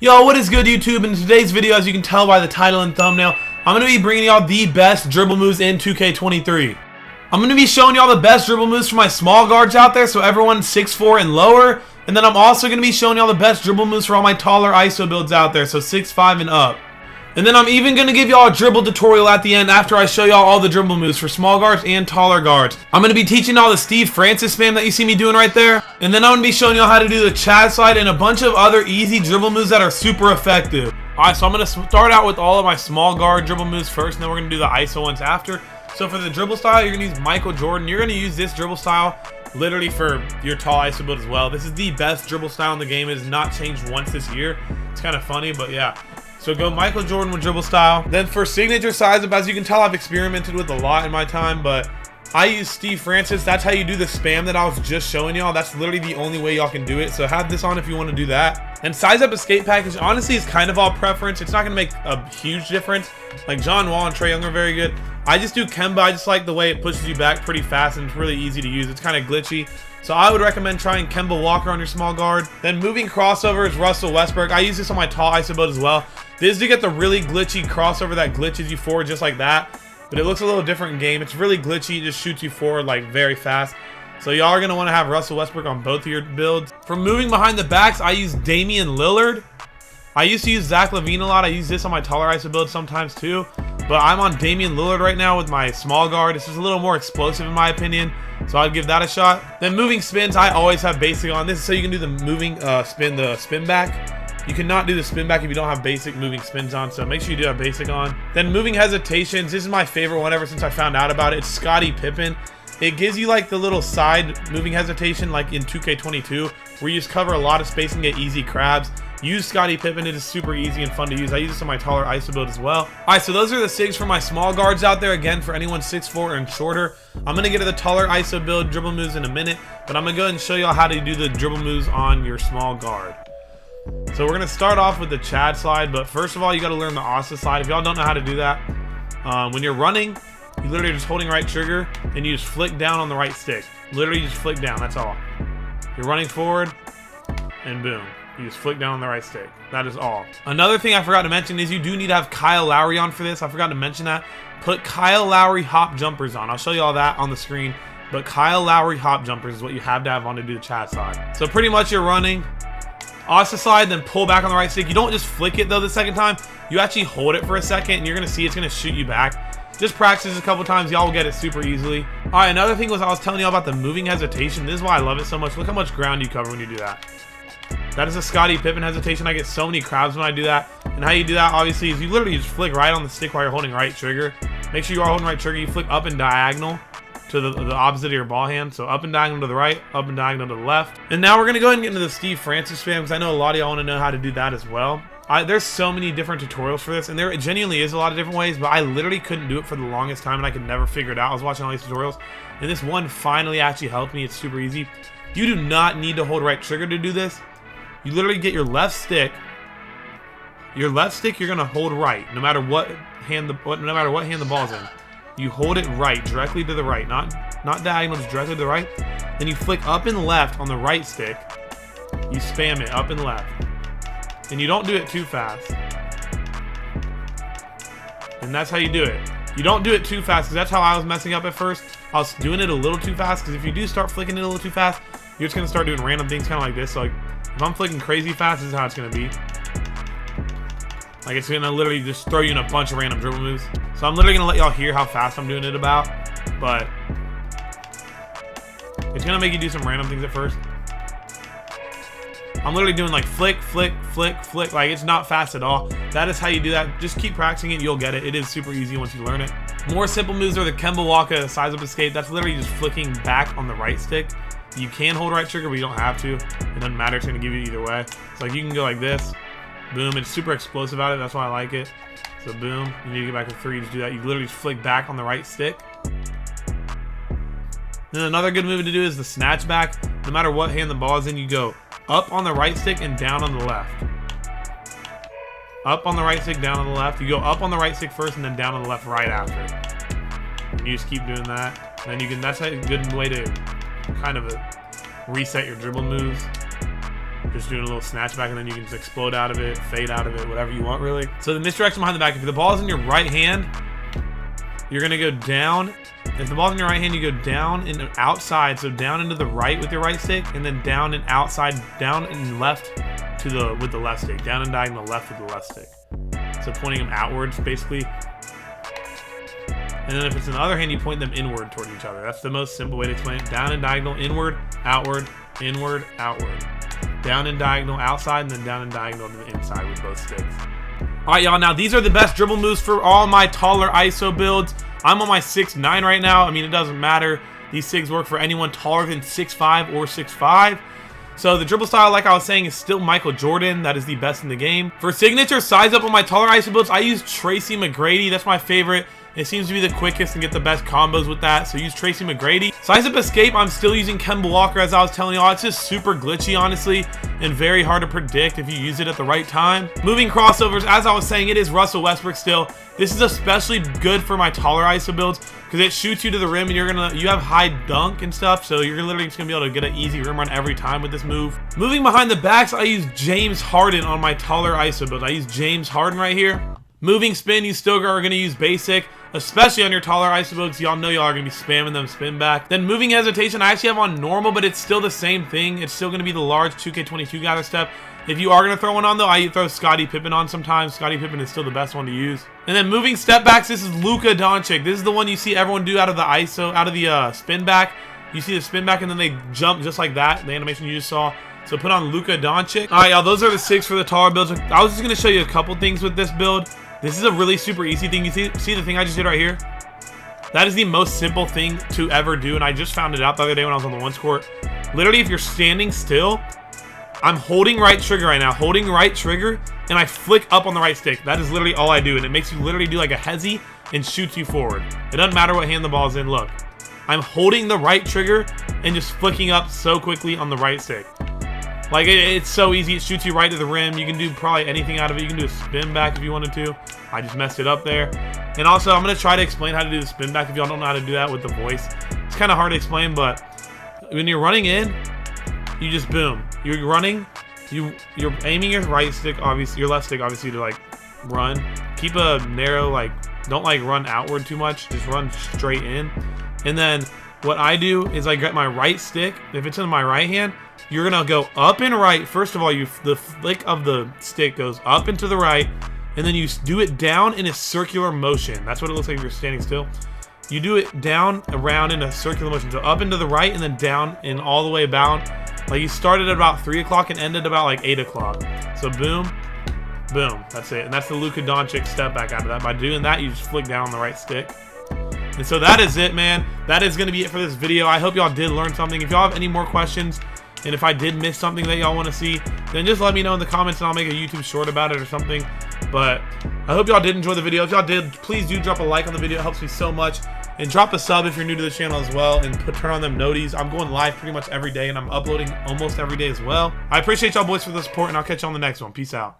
Yo, what is good, YouTube? In today's video, as you can tell by the title and thumbnail, I'm going to be bringing y'all the best dribble moves in 2K23. I'm going to be showing y'all the best dribble moves for my small guards out there, so everyone 6'4" and lower. And then I'm also going to be showing y'all the best dribble moves for all my taller ISO builds out there, so 6'5" and up. And then I'm even going to give y'all a dribble tutorial at the end after I show y'all all the dribble moves for small guards and taller guards. I'm going to be teaching y'all the Steve Francis spam that you see me doing right there. And then I'm going to be showing y'all how to do the Chad slide and a bunch of other easy dribble moves that are super effective. Alright, so I'm going to start out with all of my small guard dribble moves first, and then we're going to do the ISO ones after. So for the dribble style, you're going to use Michael Jordan. You're going to use this dribble style literally for your tall ISO build as well. This is the best dribble style in the game. It has not changed once this year. It's kind of funny, but yeah. So go Michael Jordan with dribble style. Then for signature size up, as you can tell, I've experimented with a lot in my time, but I use Steve Francis. That's how you do the spam that I was just showing y'all. That's literally the only way y'all can do it. So have this on if you want to do that. And size up escape package, honestly, is kind of all preference. It's not going to make a huge difference. Like John Wall and Trae Young are very good. I just do Kemba. I just like the way it pushes you back pretty fast, and it's really easy to use. It's kind of glitchy. So I would recommend trying Kemba Walker on your small guard. Then moving crossover is Russell Westbrook. I use this on my tall ISO build as well. This is to get the really glitchy crossover that glitches you forward just like that. But it looks a little different in game. It's really glitchy. It just shoots you forward like very fast. So y'all are going to want to have Russell Westbrook on both of your builds. For moving behind the backs, I use Damian Lillard. I used to use Zach LaVine a lot. I use this on my taller ISO build sometimes too. But I'm on Damian Lillard right now with my small guard. This is a little more explosive in my opinion, so I'd give that a shot. Then moving spins, I always have basic on. This is so you can do the moving spin back. You cannot do the spin back if you don't have basic moving spins on, so make sure you do have basic on. Then moving hesitations, this is my favorite one ever since I found out about it. It's Scottie Pippen. It gives you like the little side moving hesitation like in 2K22 where you just cover a lot of space and get easy crabs. Use Scottie Pippen. It is super easy and fun to use. I use this on my taller ISO build as well. Alright, so those are the SIGs for my small guards out there. Again, for anyone 6'4" and shorter. I'm going to get to the taller ISO build dribble moves in a minute, but I'm going to go ahead and show y'all how to do the dribble moves on your small guard. So we're going to start off with the Chad slide, but first of all, you got to learn the Osta slide. If y'all don't know how to do that, when you're running, you literally just holding right trigger and you just flick down on the right stick. Literally just flick down, that's all. You're running forward and boom. You just flick down on the right stick. That is all. Another thing I forgot to mention is you do need to have Kyle Lowry on for this. I forgot to mention that. Put Kyle Lowry hop jumpers on. I'll show you all that on the screen. But Kyle Lowry hop jumpers is what you have to have on to do the Chad slide. So pretty much you're running. Osta slide, then pull back on the right stick. You don't just flick it though the second time. You actually hold it for a second and you're going to see it's going to shoot you back. Just practice a couple times. Y'all will get it super easily. Alright, another thing was I was telling y'all about the moving hesitation. This is why I love it so much. Look how much ground you cover when you do that. That is a Scottie Pippen hesitation. I get so many crabs when I do that. And how you do that, obviously, is you literally just flick right on the stick while you're holding right trigger. Make sure you are holding right trigger. You flick up and diagonal to the opposite of your ball hand. So up and diagonal to the right, up and diagonal to the left. And now we're going to go ahead and get into the Steve Francis spam because I know a lot of y'all want to know how to do that as well. There's so many different tutorials for this, and there genuinely is a lot of different ways, but I literally couldn't do it for the longest time, and I could never figure it out. I was watching all these tutorials, and this one finally actually helped me. It's super easy. You do not need to hold right trigger to do this. You literally get your left stick. Your left stick, you're gonna hold right, no matter what hand the ball's in. You hold it right, directly to the right, not diagonal, just directly to the right. Then you flick up and left on the right stick. You spam it up and left. And you don't do it too fast. And that's how you do it. You don't do it too fast, because that's how I was messing up at first. I was doing it a little too fast, because if you do start flicking it a little too fast, you're just going to start doing random things kind of like this. So like, if I'm flicking crazy fast, this is how it's going to be. Like it's going to literally just throw you in a bunch of random dribble moves. So I'm literally going to let y'all hear how fast I'm doing it about. But it's going to make you do some random things at first. I'm literally doing like flick, flick, flick, flick. Like it's not fast at all. That is how you do that. Just keep practicing it. You'll get it. It is super easy once you learn it. More simple moves are the Kemba Walker, size up escape. That's literally just flicking back on the right stick. You can hold right trigger, but you don't have to. It doesn't matter. It's going to give you either way. It's like you can go like this. Boom. It's super explosive at it. That's why I like it. So boom. You need to get back to 3. Just do that. You literally just flick back on the right stick. Then another good move to do is the snatch back. No matter what hand the ball is in, you go up on the right stick and down on the left. Up on the right stick, down on the left. You go up on the right stick first and then down on the left right after. And you just keep doing that. And then you can, that's a good way to kind of reset your dribble moves. Just doing a little snatch back, and then you can just explode out of it, fade out of it, whatever you want, really. So the misdirection behind the back, if the ball is in your right hand, you're going to go down. If the ball's in your right hand, you go down and outside. So down into the right with your right stick, and then down and outside, down and left with the left stick. Down and diagonal left with the left stick. So pointing them outwards, basically. And then if it's in the other hand, you point them inward toward each other. That's the most simple way to explain it. Down and diagonal, inward, outward, inward, outward. Down and diagonal outside, and then down and diagonal to the inside with both sticks. Alright, y'all, now these are the best dribble moves for all my taller ISO builds. I'm on my 6'9 right now. I mean, it doesn't matter. These SIGs work for anyone taller than 6'5 or 6'5. So the dribble style, like I was saying, is still Michael Jordan. That is the best in the game. For signature size up on my taller ISO builds, I use Tracy McGrady. That's my favorite. It seems to be the quickest and get the best combos with that. So use Tracy McGrady. Size up escape, I'm still using Kemba Walker, as I was telling y'all. It's just super glitchy, honestly, and very hard to predict if you use it at the right time. Moving crossovers, as I was saying, it is Russell Westbrook still. This is especially good for my taller ISO builds because it shoots you to the rim, and you have high dunk and stuff, so you're literally just gonna be able to get an easy rim run every time with this move. Moving behind the backs, I use James Harden on my taller ISO build. I use James Harden right here. Moving spin, you still are gonna use basic, especially on your taller ISO builds. Y'all know y'all are gonna be spamming them spin back. Then moving hesitation, I actually have on normal, but it's still the same thing. It's still gonna be the large 2K22 gather step. If you are gonna throw one on though, I throw Scottie Pippen on sometimes. Scottie Pippen is still the best one to use. And then moving step backs, this is Luka Doncic. This is the one you see everyone do out of the ISO, out of the spin back. You see the spin back and then they jump just like that, the animation you just saw. So put on Luka Doncic. All right, y'all, those are the 6 for the taller builds. I was just gonna show you a couple things with this build. This is a really super easy thing. You see the thing I just did right here? That is the most simple thing to ever do, and I just found it out the other day when I was on the ones court. Literally, if you're standing still, I'm holding right trigger right now, holding right trigger, and I flick up on the right stick. That is literally all I do, and it makes you literally do like a hezi and shoots you forward. It doesn't matter what hand the ball's in. Look, I'm holding the right trigger and just flicking up so quickly on the right stick. Like, it's so easy. It shoots you right to the rim. You can do probably anything out of it. You can do a spin back if you wanted to. I just messed it up there. And also, I'm going to try to explain how to do the spin back if y'all don't know how to do that with the voice. It's kind of hard to explain, but when you're running in, you just boom. You're running. You're aiming your right stick, obviously, your left stick, obviously, to like run. Keep a narrow, like, don't like run outward too much. Just run straight in. And then what I do is I get my right stick. If it's in my right hand, you're gonna go up and right. First of all, the flick of the stick goes up and to the right, and then you do it down in a circular motion. That's what it looks like if you're standing still. You do it down, around in a circular motion. So up and to the right, and then down and all the way about. Like you started at about 3 o'clock and ended about like 8 o'clock. So boom, boom, that's it. And that's the Luka Doncic step back out of that. By doing that, you just flick down on the right stick. And so that is it, man. That is gonna be it for this video. I hope y'all did learn something. If y'all have any more questions, and if I did miss something that y'all want to see, then just let me know in the comments and I'll make a YouTube short about it or something. But I hope y'all did enjoy the video. If y'all did, please do drop a like on the video. It helps me so much. And drop a sub if you're new to the channel as well. And turn on them noties. I'm going live pretty much every day and I'm uploading almost every day as well. I appreciate y'all boys for the support and I'll catch you on the next one. Peace out.